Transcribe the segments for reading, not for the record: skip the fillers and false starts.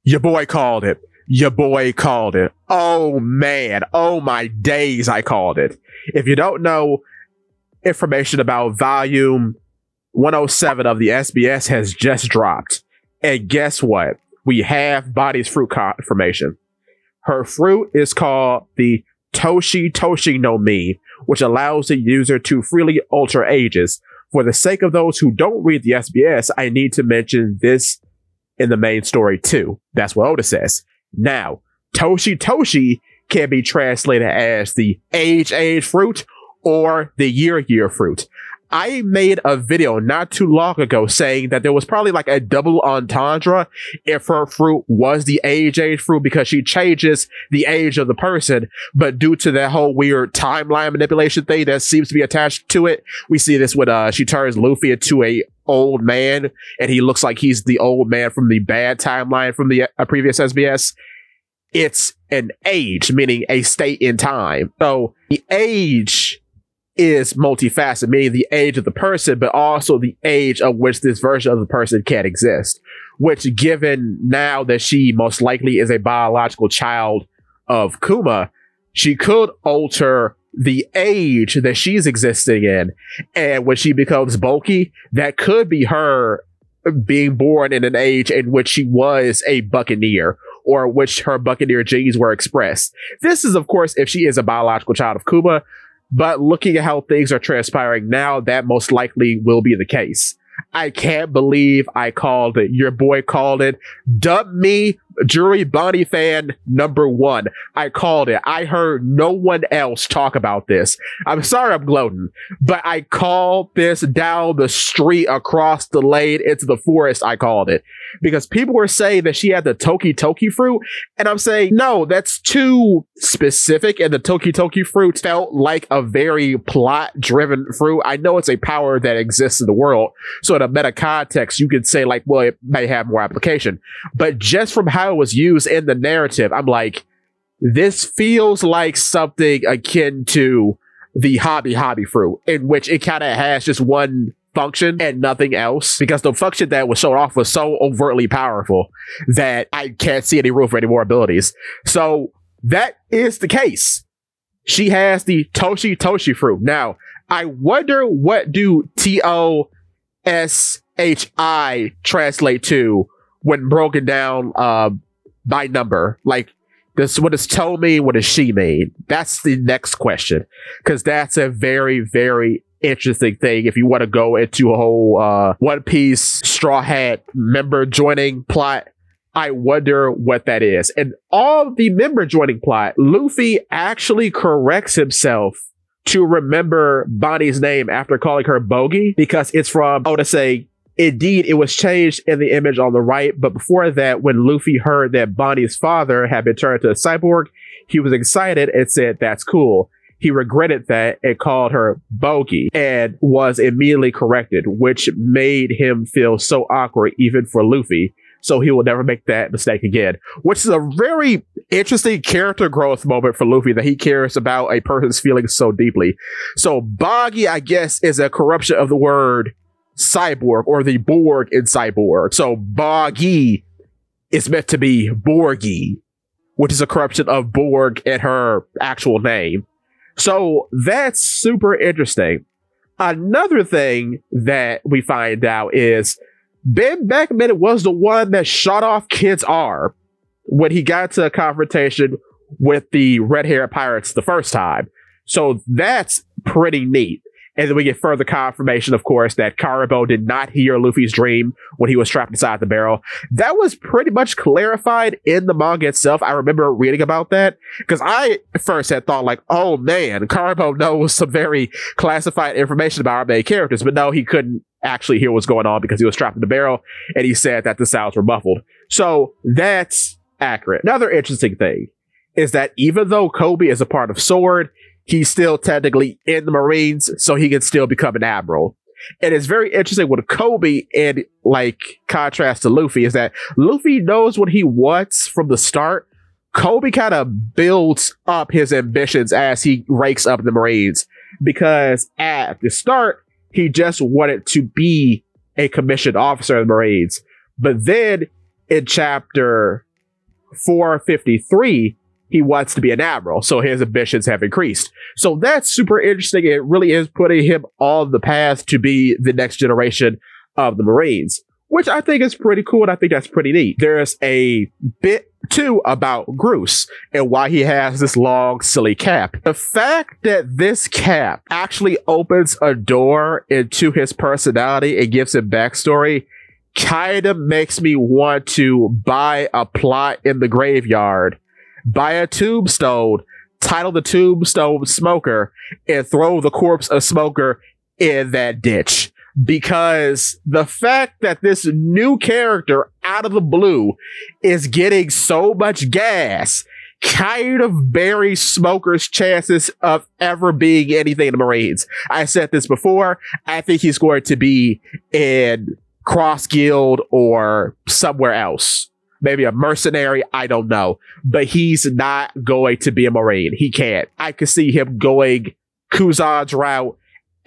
Your boy called it. Your boy called it. Oh man. Oh my days, I called it. If you don't know, information about volume 107 of the SBS has just dropped. And guess what? We have Bonnie's fruit confirmation. Her fruit is called the Toshi no Mi, which allows the user to freely alter ages. For the sake of those who don't read the SBS, I need to mention this in the main story too. That's what ODA says. Now, Toshi can be translated as the age fruit or the year fruit. I made a video not too long ago saying that there was probably like a double entendre if her fruit was the age fruit, because she changes the age of the person, but due to that whole weird timeline manipulation thing that seems to be attached to it, we see this when she turns Luffy into a old man, and he looks like he's the old man from the bad timeline from the previous SBS. It's an age, meaning a state in time. So the age is multifaceted, meaning the age of the person, but also the age of which this version of the person can exist. Which, given now that she most likely is a biological child of Kuma, she could alter the age that she's existing in. And when she becomes bulky, that could be her being born in an age in which she was a buccaneer, or which her buccaneer genes were expressed. This is, of course, if she is a biological child of Kuma. But looking at how things are transpiring now, that most likely will be the case. I can't believe I called it. Your boy called it. Dub me, Jury Bonnie fan #1. I called it. I heard no one else talk about this. I'm sorry I'm gloating, but I called this down the street, across the lane, into the forest. I called it. Because people were saying that she had the Toki fruit, and I'm saying, no, that's too specific, and the Toki fruit felt like a very plot-driven fruit. I know it's a power that exists in the world, so in a meta context, you could say, like, well, it may have more application. But just from how it was used in the narrative, I'm like, this feels like something akin to the hobby fruit, in which it kind of has just one function and nothing else, because the function that was shown off was so overtly powerful that I can't see any room for any more abilities. So that is the case. She has the Toshi fruit. Now, I wonder, what do TOSHI translate to when broken down by number? Like, this, what does To mean? What does she mean? That's the next question, because that's a very, very interesting thing if you want to go into a whole One Piece Straw Hat member joining plot. I wonder what that is. And all the member joining plot, Luffy actually corrects himself to remember Bonnie's name after calling her Bogey, because it's from Oda saying, indeed, it was changed in the image on the right, but before that, when Luffy heard that Bonnie's father had been turned to a cyborg, he was excited and said, that's cool. He regretted that and called her Bogey, and was immediately corrected, which made him feel so awkward even for Luffy. So he will never make that mistake again, which is a very interesting character growth moment for Luffy, that he cares about a person's feelings so deeply. So Boggy, I guess, is a corruption of the word cyborg, or the Borg in cyborg. So Boggy is meant to be Borgy, which is a corruption of Borg in her actual name. So that's super interesting. Another thing that we find out is Ben Beckman was the one that shot off Kid's arm when he got to a confrontation with the red-haired pirates the first time. So that's pretty neat. And then we get further confirmation, of course, that Karibo did not hear Luffy's dream when he was trapped inside the barrel. That was pretty much clarified in the manga itself. I remember reading about that, because I first had thought, like, oh man, Karibo knows some very classified information about our main characters, but no, he couldn't actually hear what's going on because he was trapped in the barrel, and he said that the sounds were muffled. So that's accurate. Another interesting thing is that even though Kobe is a part of Sword, he's still technically in the Marines, so he can still become an admiral. And it's very interesting with Kobe, in like contrast to Luffy, is that Luffy knows what he wants from the start. Kobe kind of builds up his ambitions as he ranks up in the Marines, because at the start, he just wanted to be a commissioned officer in the Marines. But then in chapter 453, he wants to be an admiral, so his ambitions have increased. So that's super interesting. It really is putting him on the path to be the next generation of the Marines, which I think is pretty cool, and I think that's pretty neat. There's a bit, too, about Groose and why he has this long, silly cap. The fact that this cap actually opens a door into his personality and gives him backstory kind of makes me want to buy a plot in the graveyard, buy a tombstone, title the tombstone Smoker, and throw the corpse of Smoker in that ditch. Because the fact that this new character out of the blue is getting so much gas kind of buries Smoker's chances of ever being anything in the Marines. I said this before. I think he's going to be in Cross Guild or somewhere else. Maybe a mercenary, I don't know. But he's not going to be a Marine. He can't. I could see him going Kuzan's route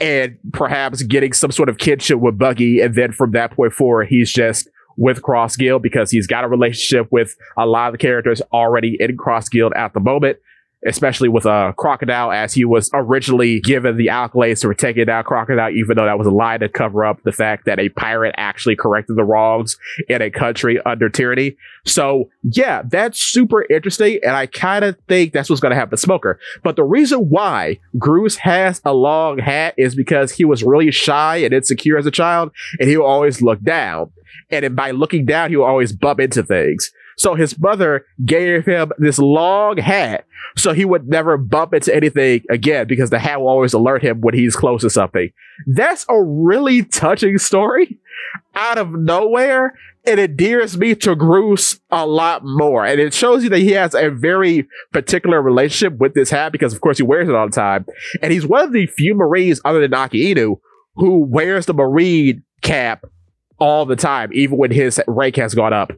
and perhaps getting some sort of kinship with Buggy, and then from that point forward, he's just with Cross Guild because he's got a relationship with a lot of the characters already in Cross Guild at the moment, especially with Crocodile, as he was originally given the accolades for taking down Crocodile, even though that was a lie to cover up the fact that a pirate actually corrected the wrongs in a country under tyranny. So yeah, that's super interesting, and I kind of think that's what's going to happen to Smoker. But the reason why Groose has a long hat is because he was really shy and insecure as a child, and he will always look down. And by looking down, he will always bump into things. So his mother gave him this long hat so he would never bump into anything again, because the hat will always alert him when he's close to something. That's a really touching story out of nowhere. It endears me to Groose a lot more. And it shows you that he has a very particular relationship with this hat because, of course, he wears it all the time. And he's one of the few Marines other than Aki Inu who wears the Marine cap all the time, even when his rank has gone up.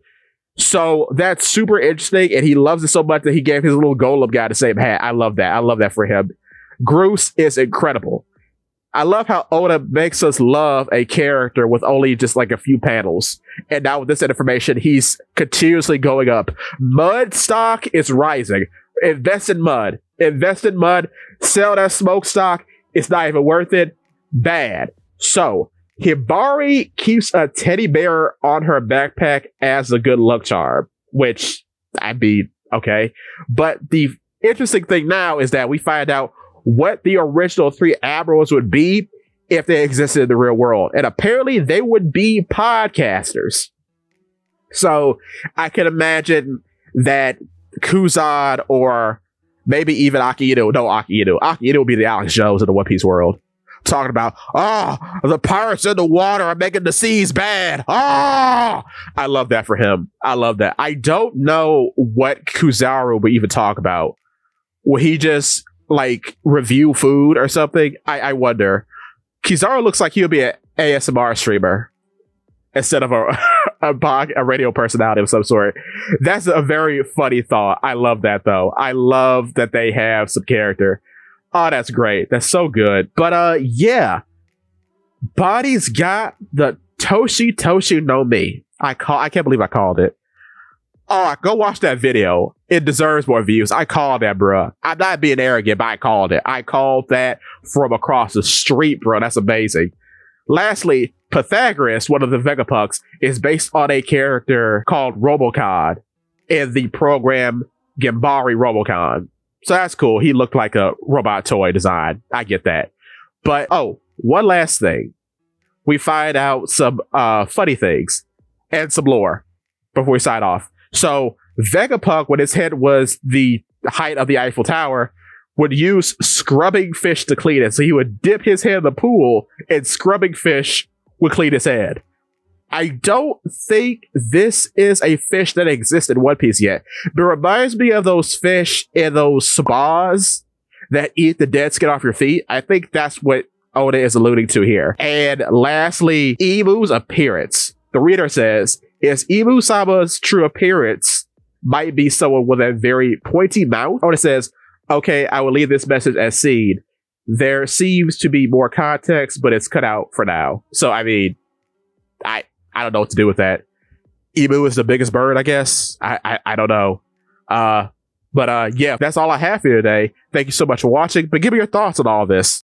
So that's super interesting, and he loves it so much that he gave his little golem guy the same hat. I love that. I love that for him. Groose is incredible. I love how Oda makes us love a character with only just like a few panels. And now with this information, he's continuously going up. Mud stock is rising. Invest in mud. Invest in mud. Sell that smoke stock. It's not even worth it. Bad. So Hibari keeps a teddy bear on her backpack as a good luck charm, which I'd be okay. But the interesting thing now is that we find out what the original three admirals would be if they existed in the real world. And apparently they would be podcasters. So I can imagine that Kuzan or maybe even Aki Inu. No, Aki Inu. Aki Inu would be the Alex Jones of the One Piece world. Talking about, the pirates in the water are making the seas bad. I love that for him. I love that. I don't know what Kuzaru would even talk about. Will he just like review food or something? I wonder. Kizaru looks like he'll be an ASMR streamer instead of a radio personality of some sort. That's a very funny thought. I love that though. I love that they have some character. Oh, that's great. That's so good. But yeah. Body's got the Toshi no Mi. I can't believe I called it. Oh, go watch that video. It deserves more views. I called that, bruh. I'm not being arrogant, but I called it. I called that from across the street, bro. That's amazing. Lastly, Pythagoras, one of the Vegapucks, is based on a character called Robocon in the program Gambari Robocon. So that's cool. He looked like a robot toy design. I get that. But, one last thing. We find out some funny things and some lore before we sign off. So Vegapunk, when his head was the height of the Eiffel Tower, would use scrubbing fish to clean it. So he would dip his head in the pool and scrubbing fish would clean his head. I don't think this is a fish that exists in One Piece yet. But it reminds me of those fish in those spas that eat the dead skin off your feet. I think that's what Oda is alluding to here. And lastly, Imu's appearance. The reader says, is Imu-sama's true appearance might be someone with a very pointy mouth? Oda says, okay, I will leave this message as seen. There seems to be more context, but it's cut out for now. So, I mean, I don't know what to do with that. emu is the biggest bird, I guess. I don't know. But yeah, that's all I have for you today. Thank you so much for watching. But give me your thoughts on all this.